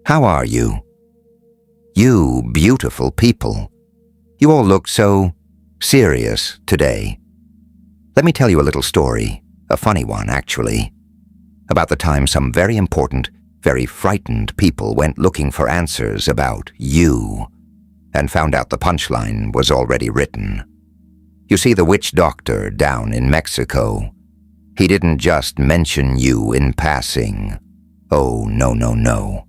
How are you? You beautiful people. You all look so serious today. Let me tell you a little story, a funny one actually, about the time some very important, very frightened people went looking for answers about you and found out the punchline was already written. You see, the witch doctor down in Mexico, he didn't just mention you in passing. Oh, no, no, no.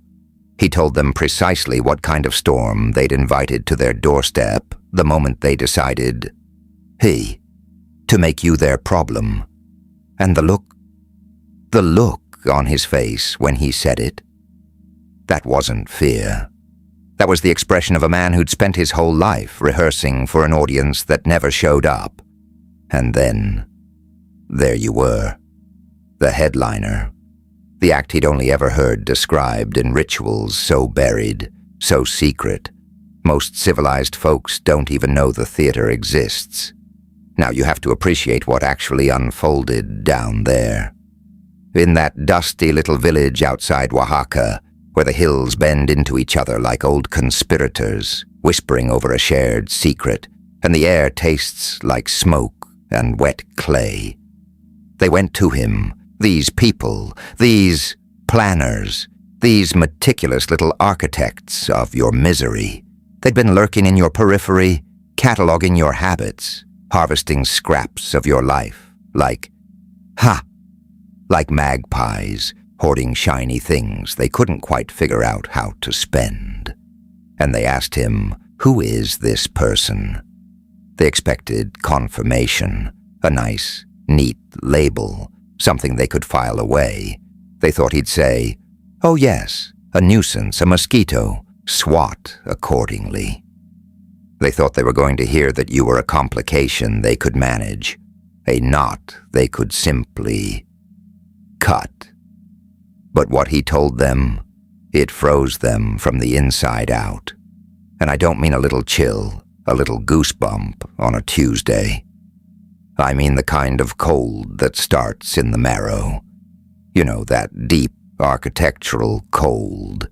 He told them precisely what kind of storm they'd invited to their doorstep the moment they decided, hey, to make you their problem. And the look on his face when he said it, that wasn't fear. That was the expression of a man who'd spent his whole life rehearsing for an audience that never showed up. And then, there you were, the headliner. The act he'd only ever heard described in rituals so buried, so secret, most civilized folks don't even know the theater exists. Now you have to appreciate what actually unfolded down there. In that dusty little village outside Oaxaca, where the hills bend into each other like old conspirators, whispering over a shared secret, and the air tastes like smoke and wet clay. They went to him, these people, these planners, these meticulous little architects of your misery. They'd been lurking in your periphery, cataloging your habits, harvesting scraps of your life, like magpies, hoarding shiny things they couldn't quite figure out how to spend. And they asked him, who is this person? They expected confirmation, a nice, neat label, something they could file away. They thought he'd say, oh yes, a nuisance, a mosquito, swat accordingly. They thought they were going to hear that you were a complication they could manage, a knot they could simply cut. But what he told them, it froze them from the inside out. And I don't mean a little chill, a little goosebump on a Tuesday. I mean the kind of cold that starts in the marrow. You know, that deep architectural cold.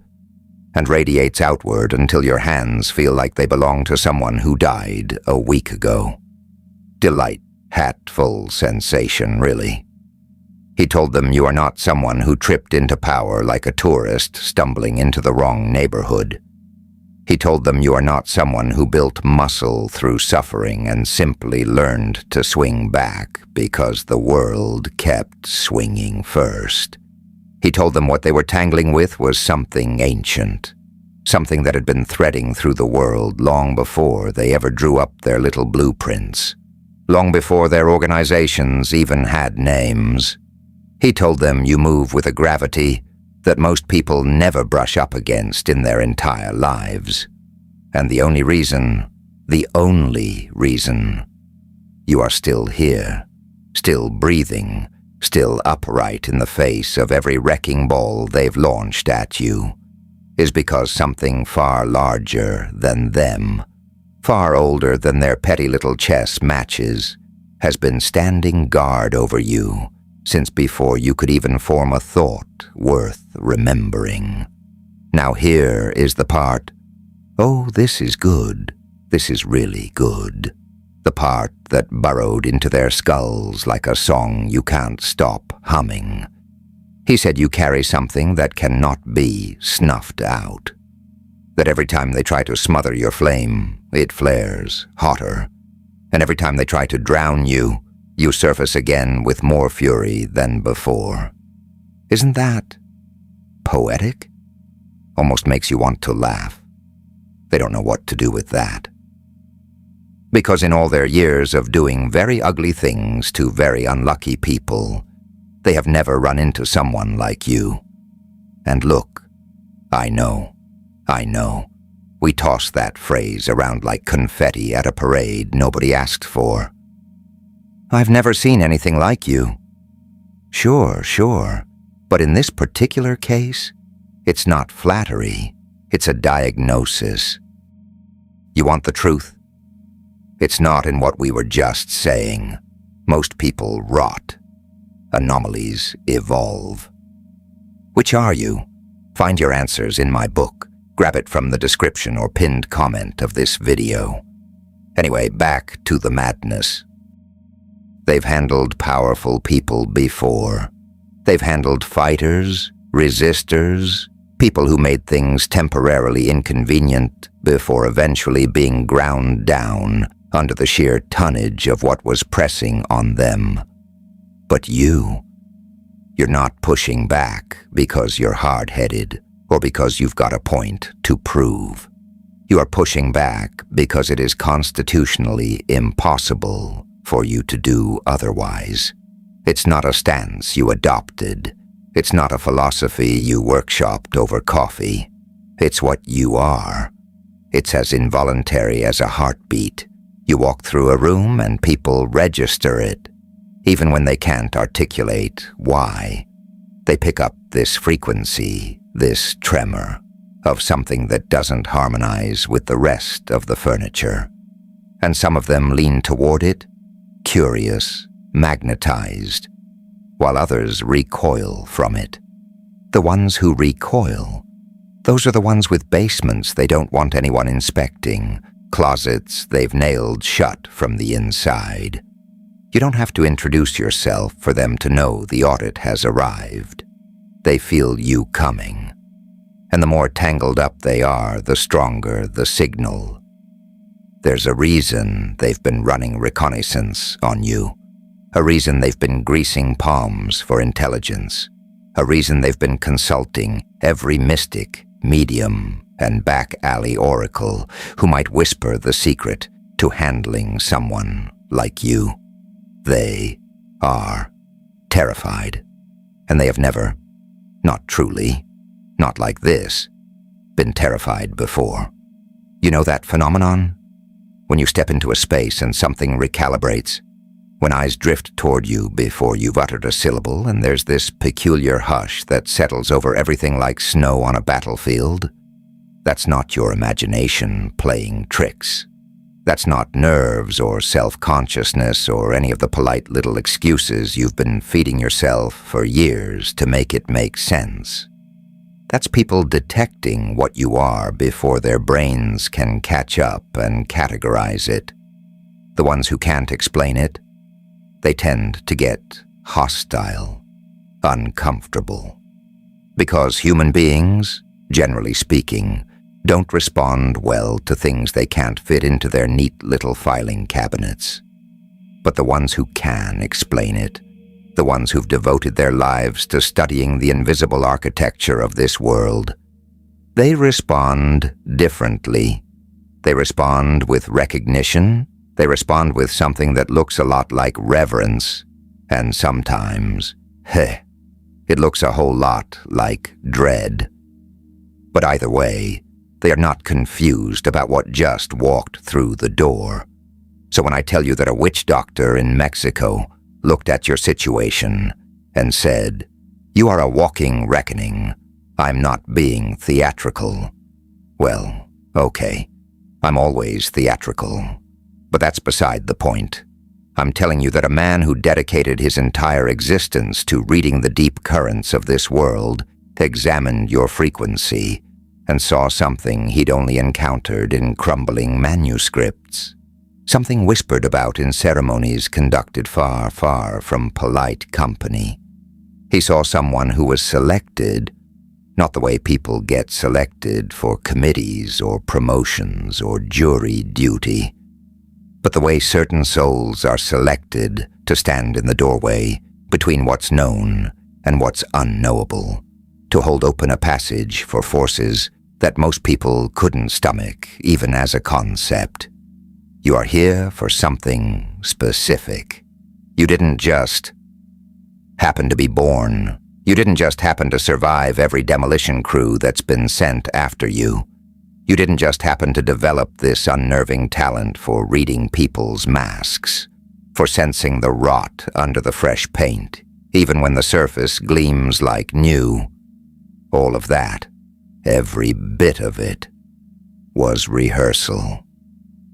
And radiates outward until your hands feel like they belong to someone who died a week ago. Hatful sensation, really. He told them you are not someone who tripped into power like a tourist stumbling into the wrong neighborhood. He told them you are not someone who built muscle through suffering and simply learned to swing back because the world kept swinging first. He told them what they were tangling with was something ancient, something that had been threading through the world long before they ever drew up their little blueprints, long before their organizations even had names. He told them you move with a gravity that most people never brush up against in their entire lives. And the only reason you are still here, still breathing, still upright in the face of every wrecking ball they've launched at you, is because something far larger than them, far older than their petty little chess matches, has been standing guard over you since before you could even form a thought worth remembering. Now here is the part, oh, this is good, this is really good, the part that burrowed into their skulls like a song you can't stop humming. He said you carry something that cannot be snuffed out, that every time they try to smother your flame, it flares hotter, and every time they try to drown you, you surface again with more fury than before. Isn't that poetic? Almost makes you want to laugh. They don't know what to do with that. Because in all their years of doing very ugly things to very unlucky people, they have never run into someone like you. And look, I know. We toss that phrase around like confetti at a parade nobody asked for. I've never seen anything like you. Sure, but in this particular case, it's not flattery, it's a diagnosis. You want the truth? It's not in what we were just saying. Most people rot. Anomalies evolve. Which are you? Find your answers in my book. Grab it from the description or pinned comment of this video. Anyway, back to the madness. They've handled powerful people before. They've handled fighters, resistors, people who made things temporarily inconvenient before eventually being ground down under the sheer tonnage of what was pressing on them. But you're not pushing back because you're hard-headed or because you've got a point to prove. You are pushing back because it is constitutionally impossible for you to do otherwise. It's not a stance you adopted. It's not a philosophy you workshopped over coffee. It's what you are. It's as involuntary as a heartbeat. You walk through a room and people register it, even when they can't articulate why. They pick up this frequency, this tremor, of something that doesn't harmonize with the rest of the furniture. And some of them lean toward it, curious, magnetized, while others recoil from it. The ones who recoil, those are the ones with basements they don't want anyone inspecting, closets they've nailed shut from the inside. You don't have to introduce yourself for them to know the audit has arrived. They feel you coming. And the more tangled up they are, the stronger the signal. There's a reason they've been running reconnaissance on you. A reason they've been greasing palms for intelligence. A reason they've been consulting every mystic, medium, and back-alley oracle who might whisper the secret to handling someone like you. They are terrified. And they have never, not truly, not like this, been terrified before. You know that phenomenon? When you step into a space and something recalibrates, when eyes drift toward you before you've uttered a syllable and there's this peculiar hush that settles over everything like snow on a battlefield. That's not your imagination playing tricks. That's not nerves or self-consciousness or any of the polite little excuses you've been feeding yourself for years to make it make sense. That's people detecting what you are before their brains can catch up and categorize it. The ones who can't explain it, they tend to get hostile, uncomfortable. Because human beings, generally speaking, don't respond well to things they can't fit into their neat little filing cabinets. But the ones who can explain it, the ones who've devoted their lives to studying the invisible architecture of this world, they respond differently. They respond with recognition. They respond with something that looks a lot like reverence, and sometimes, it looks a whole lot like dread. But either way, they are not confused about what just walked through the door. So when I tell you that a witch doctor in Mexico looked at your situation and said, "You are a walking reckoning. I'm not being theatrical." Well, okay, I'm always theatrical. But that's beside the point. I'm telling you that a man who dedicated his entire existence to reading the deep currents of this world examined your frequency and saw something he'd only encountered in crumbling manuscripts. Something whispered about in ceremonies conducted far, far from polite company. He saw someone who was selected, not the way people get selected for committees or promotions or jury duty, but the way certain souls are selected to stand in the doorway between what's known and what's unknowable, to hold open a passage for forces that most people couldn't stomach even as a concept. You are here for something specific. You didn't just happen to be born. You didn't just happen to survive every demolition crew that's been sent after you. You didn't just happen to develop this unnerving talent for reading people's masks, for sensing the rot under the fresh paint, even when the surface gleams like new. All of that, every bit of it, was rehearsal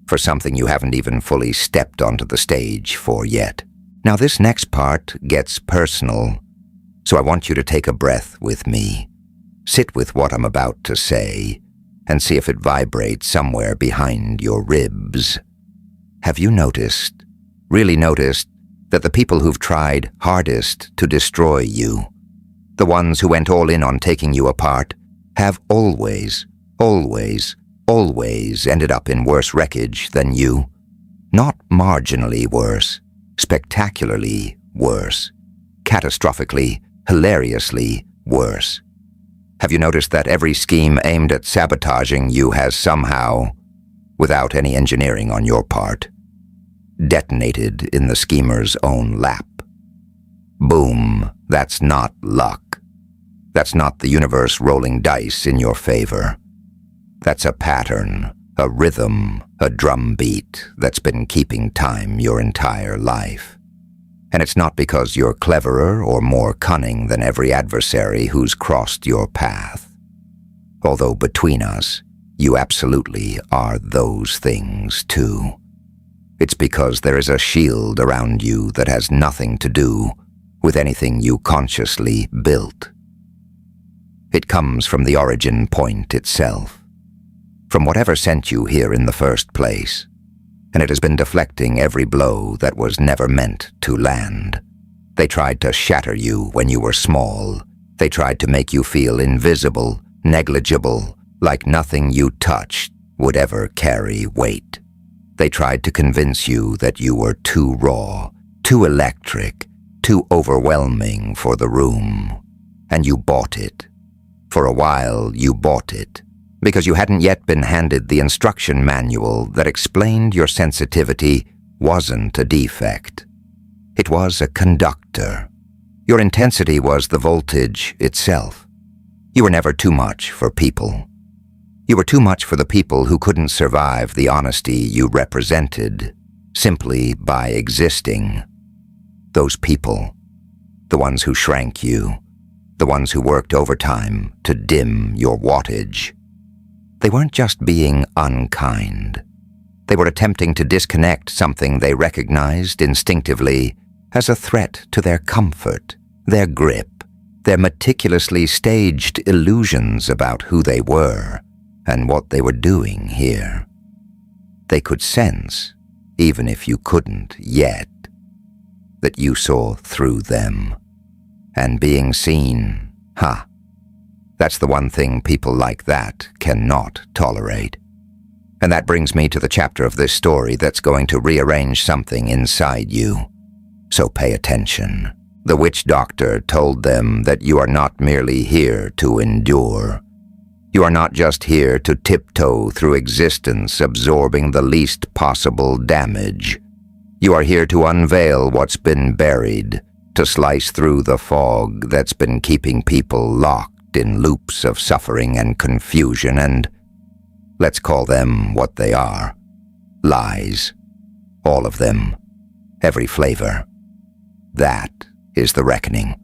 for something you haven't even fully stepped onto the stage for yet. Now this next part gets personal, so I want you to take a breath with me. sit with what I'm about to say and see if it vibrates somewhere behind your ribs. Have you noticed, really noticed, that the people who've tried hardest to destroy you, the ones who went all in on taking you apart, have always ended up in worse wreckage than you? Not marginally worse, spectacularly worse, catastrophically, hilariously worse. Have you noticed that every scheme aimed at sabotaging you has somehow, without any engineering on your part, detonated in the schemer's own lap? Boom, that's not luck. That's not the universe rolling dice in your favor. That's a pattern, a rhythm, a drumbeat that's been keeping time your entire life. And it's not because you're cleverer or more cunning than every adversary who's crossed your path. Although between us, you absolutely are those things too. It's because there is a shield around you that has nothing to do with anything you consciously built. It comes from the origin point itself, from whatever sent you here in the first place, and it has been deflecting every blow that was never meant to land. They tried to shatter you when you were small. They tried to make you feel invisible, negligible, like nothing you touched would ever carry weight. They tried to convince you that you were too raw, too electric, too overwhelming for the room. And you bought it. For a while, you bought it, because you hadn't yet been handed the instruction manual that explained your sensitivity wasn't a defect. It was a conductor. Your intensity was the voltage itself. You were never too much for people. You were too much for the people who couldn't survive the honesty you represented simply by existing. Those people, the ones who shrank you, the ones who worked overtime to dim your wattage. They weren't just being unkind. They were attempting to disconnect something they recognized instinctively as a threat to their comfort, their grip, their meticulously staged illusions about who they were and what they were doing here. They could sense, even if you couldn't yet, that you saw through them. And being seen, that's the one thing people like that cannot tolerate. And that brings me to the chapter of this story that's going to rearrange something inside you. So pay attention. The witch doctor told them that you are not merely here to endure. You are not just here to tiptoe through existence, absorbing the least possible damage. You are here to unveil what's been buried, to slice through the fog that's been keeping people locked in loops of suffering and confusion and, let's call them what they are, lies. All of them. Every flavor. That is the reckoning.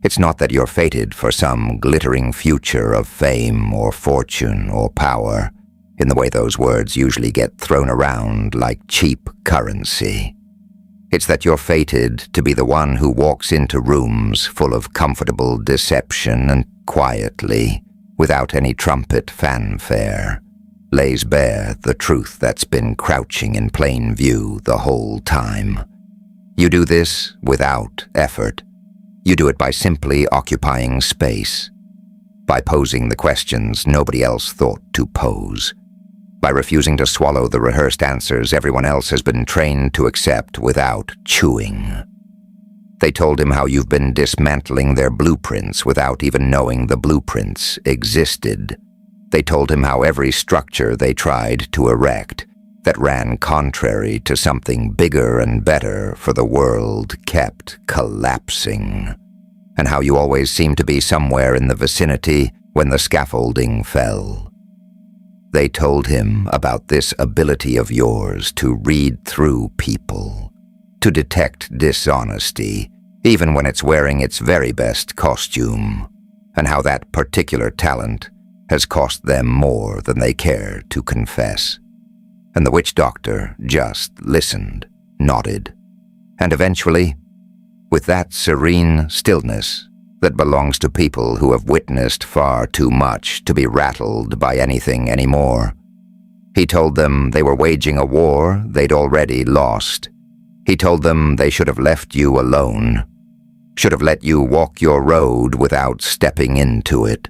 It's not that you're fated for some glittering future of fame or fortune or power, in the way those words usually get thrown around like cheap currency. It's that you're fated to be the one who walks into rooms full of comfortable deception and quietly, without any trumpet fanfare, lays bare the truth that's been crouching in plain view the whole time. You do this without effort. You do it by simply occupying space, by posing the questions nobody else thought to pose, by refusing to swallow the rehearsed answers everyone else has been trained to accept without chewing. They told him how you've been dismantling their blueprints without even knowing the blueprints existed. They told him how every structure they tried to erect that ran contrary to something bigger and better for the world kept collapsing, and how you always seemed to be somewhere in the vicinity when the scaffolding fell. They told him about this ability of yours to read through people, to detect dishonesty, even when it's wearing its very best costume, and how that particular talent has cost them more than they care to confess. And the witch doctor just listened, nodded, and eventually, with that serene stillness that belongs to people who have witnessed far too much to be rattled by anything anymore. He told them they were waging a war they'd already lost. He told them they should have left you alone, should have let you walk your road without stepping into it.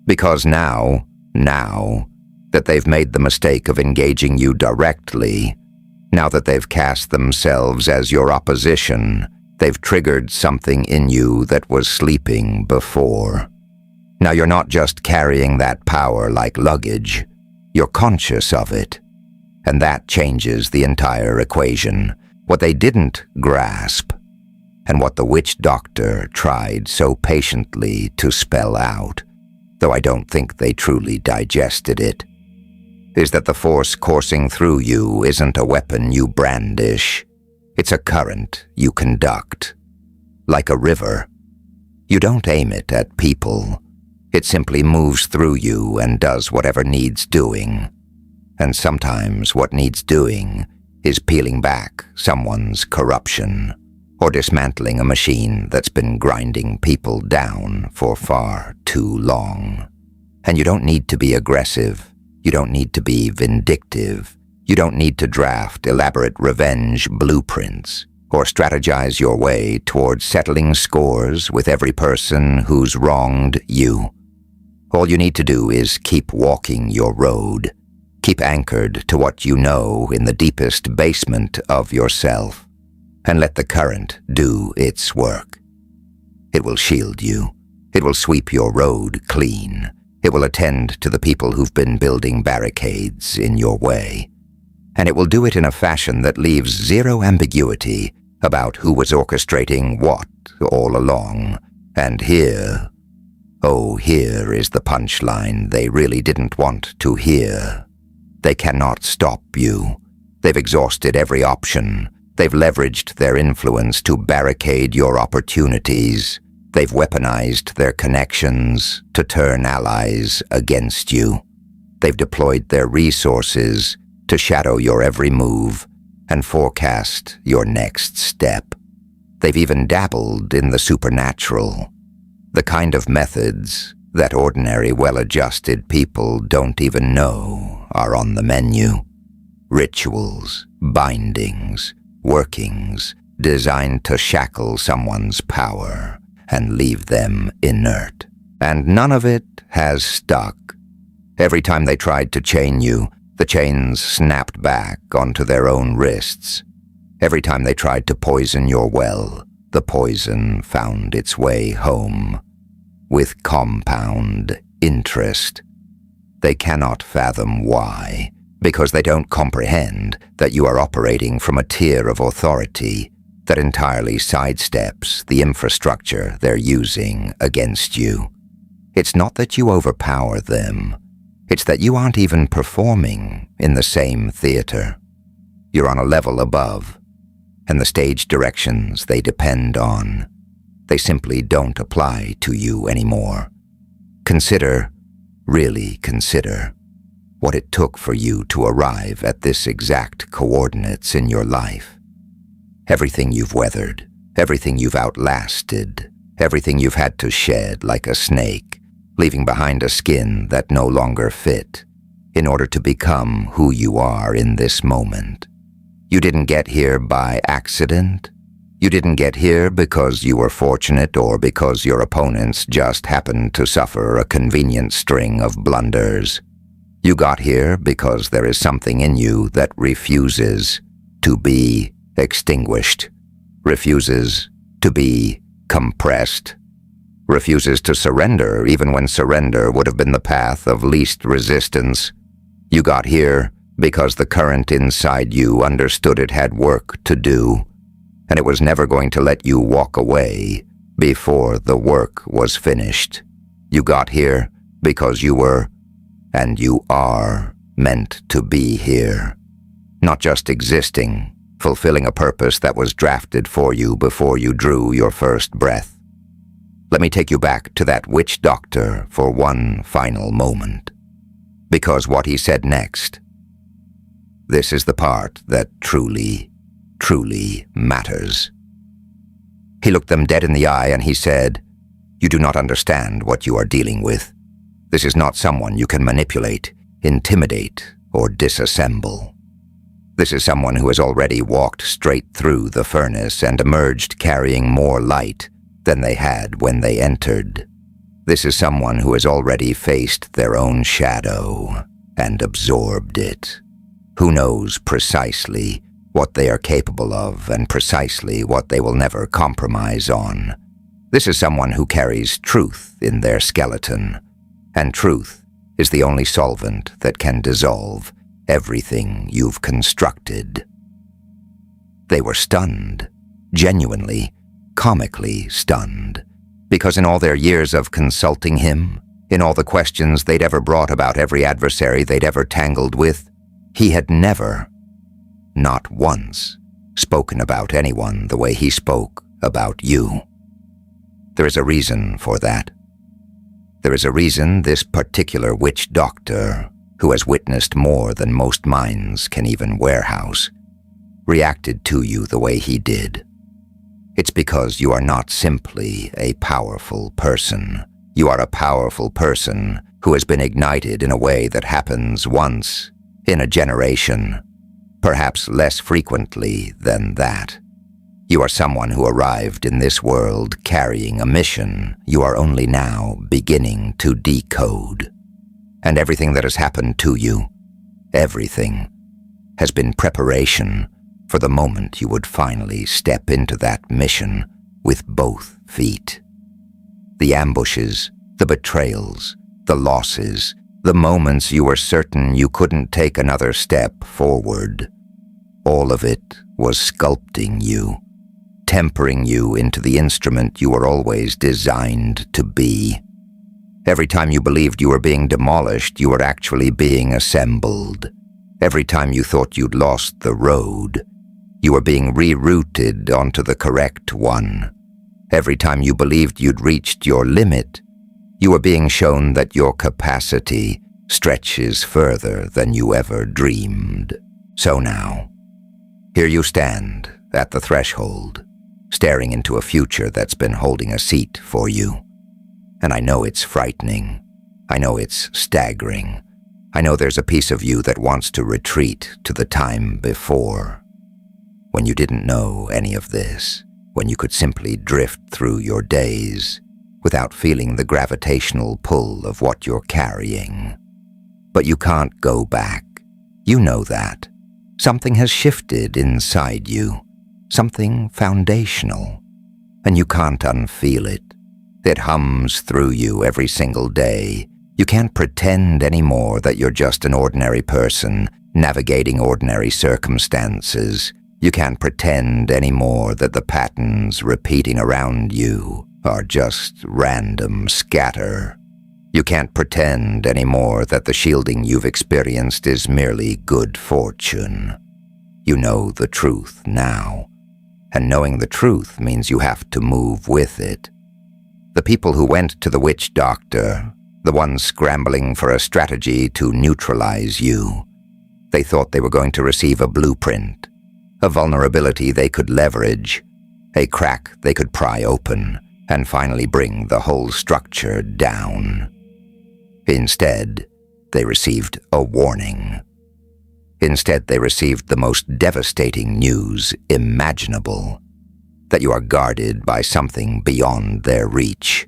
Because now that they've made the mistake of engaging you directly, now that they've cast themselves as your opposition, they've triggered something in you that was sleeping before. Now you're not just carrying that power like luggage, you're conscious of it. And that changes the entire equation. What they didn't grasp, and what the witch doctor tried so patiently to spell out, though I don't think they truly digested it, is that the force coursing through you isn't a weapon you brandish. It's a current you conduct. Like a river. You don't aim it at people. It simply moves through you and does whatever needs doing. And sometimes what needs doing is peeling back someone's corruption, or dismantling a machine that's been grinding people down for far too long. And you don't need to be aggressive. You don't need to be vindictive. You don't need to draft elaborate revenge blueprints or strategize your way towards settling scores with every person who's wronged you. All you need to do is keep walking your road. Keep anchored to what you know in the deepest basement of yourself, and let the current do its work. It will shield you. It will sweep your road clean. It will attend to the people who've been building barricades in your way. And it will do it in a fashion that leaves zero ambiguity about who was orchestrating what all along. And here, oh, here is the punchline they really didn't want to hear. They cannot stop you. They've exhausted every option. They've leveraged their influence to barricade your opportunities. They've weaponized their connections to turn allies against you. They've deployed their resources to shadow your every move and forecast your next step. They've even dabbled in the supernatural, the kind of methods that ordinary well-adjusted people don't even know are on the menu. Rituals, bindings, workings designed to shackle someone's power and leave them inert. And none of it has stuck. Every time they tried to chain you, the chains snapped back onto their own wrists. Every time they tried to poison your well, the poison found its way home. With compound interest. They cannot fathom why, because they don't comprehend that you are operating from a tier of authority that entirely sidesteps the infrastructure they're using against you. It's not that you overpower them. It's that you aren't even performing in the same theater. You're on a level above, and the stage directions they depend on, they simply don't apply to you anymore. Consider, really consider, what it took for you to arrive at this exact coordinates in your life. Everything you've weathered, everything you've outlasted, everything you've had to shed like a snake, leaving behind a skin that no longer fit, in order to become who you are in this moment. You didn't get here by accident. You didn't get here because you were fortunate or because your opponents just happened to suffer a convenient string of blunders. You got here because there is something in you that refuses to be extinguished, refuses to be compressed, refuses to surrender even when surrender would have been the path of least resistance. You got here because the current inside you understood it had work to do, and it was never going to let you walk away before the work was finished. You got here because you were, and you are, meant to be here. Not just existing, fulfilling a purpose that was drafted for you before you drew your first breath. Let me take you back to that witch doctor for one final moment. Because what he said next, this is the part that truly matters. He looked them dead in the eye and he said, You do not understand what you are dealing with. This is not someone you can manipulate, intimidate, or disassemble. This is someone who has already walked straight through the furnace and emerged carrying more light than they had when they entered. This is someone who has already faced their own shadow and absorbed it, who knows precisely what they are capable of and precisely what they will never compromise on. This is someone who carries truth in their skeleton, and truth is the only solvent that can dissolve everything you've constructed. They were stunned, genuinely, comically stunned, because in all their years of consulting him, in all the questions they'd ever brought about every adversary they'd ever tangled with, he had never, not once, spoken about anyone the way he spoke about you. There is a reason for that. There is a reason this particular witch doctor, who has witnessed more than most minds can even warehouse, reacted to you the way he did. It's because you are not simply a powerful person. You are a powerful person who has been ignited in a way that happens once in a generation, perhaps less frequently than that. You are someone who arrived in this world carrying a mission you are only now beginning to decode. And everything that has happened to you, everything, has been preparation for the moment you would finally step into that mission with both feet. The ambushes, the betrayals, the losses, the moments you were certain you couldn't take another step forward, all of it was sculpting you, tempering you into the instrument you were always designed to be. Every time you believed you were being demolished, you were actually being assembled. Every time you thought you'd lost the road, you were being rerouted onto the correct one. Every time you believed you'd reached your limit, you were being shown that your capacity stretches further than you ever dreamed. So now, here you stand at the threshold, staring into a future that's been holding a seat for you. And I know it's frightening. I know it's staggering. I know there's a piece of you that wants to retreat to the time before, when you didn't know any of this, when you could simply drift through your days without feeling the gravitational pull of what you're carrying. But you can't go back. You know that. Something has shifted inside you, something foundational, and you can't unfeel it. It hums through you every single day. You can't pretend anymore that you're just an ordinary person navigating ordinary circumstances. You can't pretend anymore that the patterns repeating around you are just random scatter. You can't pretend anymore that the shielding you've experienced is merely good fortune. You know the truth now, and knowing the truth means you have to move with it. The people who went to the witch doctor, the ones scrambling for a strategy to neutralize you, they thought they were going to receive a blueprint, a vulnerability they could leverage, a crack they could pry open, and finally bring the whole structure down. Instead, they received a warning. Instead, they received the most devastating news imaginable, that you are guarded by something beyond their reach,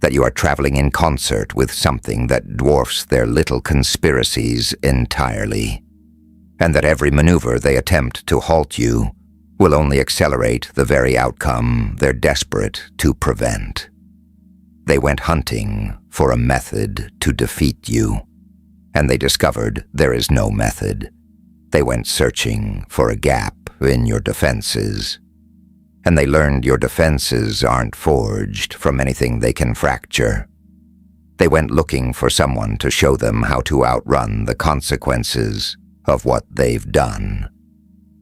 that you are traveling in concert with something that dwarfs their little conspiracies entirely, and that every maneuver they attempt to halt you will only accelerate the very outcome they're desperate to prevent. They went hunting for a method to defeat you, and they discovered there is no method. They went searching for a gap in your defenses, and they learned your defenses aren't forged from anything they can fracture. They went looking for someone to show them how to outrun the consequences of what they've done,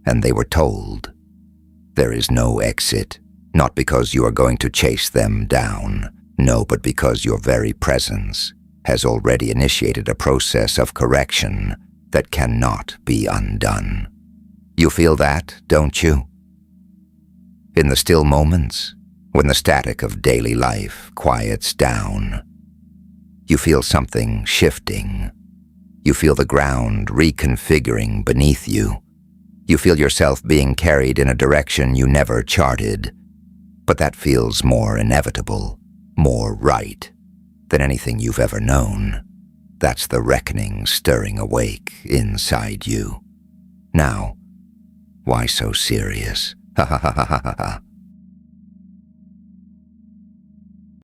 and they were told, there is no exit, not because you are going to chase them down, no, but because your very presence has already initiated a process of correction that cannot be undone. You feel that, don't you? In the still moments, when the static of daily life quiets down. You feel something shifting. You feel the ground reconfiguring beneath you. You feel yourself being carried in a direction you never charted. But that feels more inevitable, more right, than anything you've ever known. That's the reckoning stirring awake inside you. Now, why so serious? Ha ha ha ha ha ha.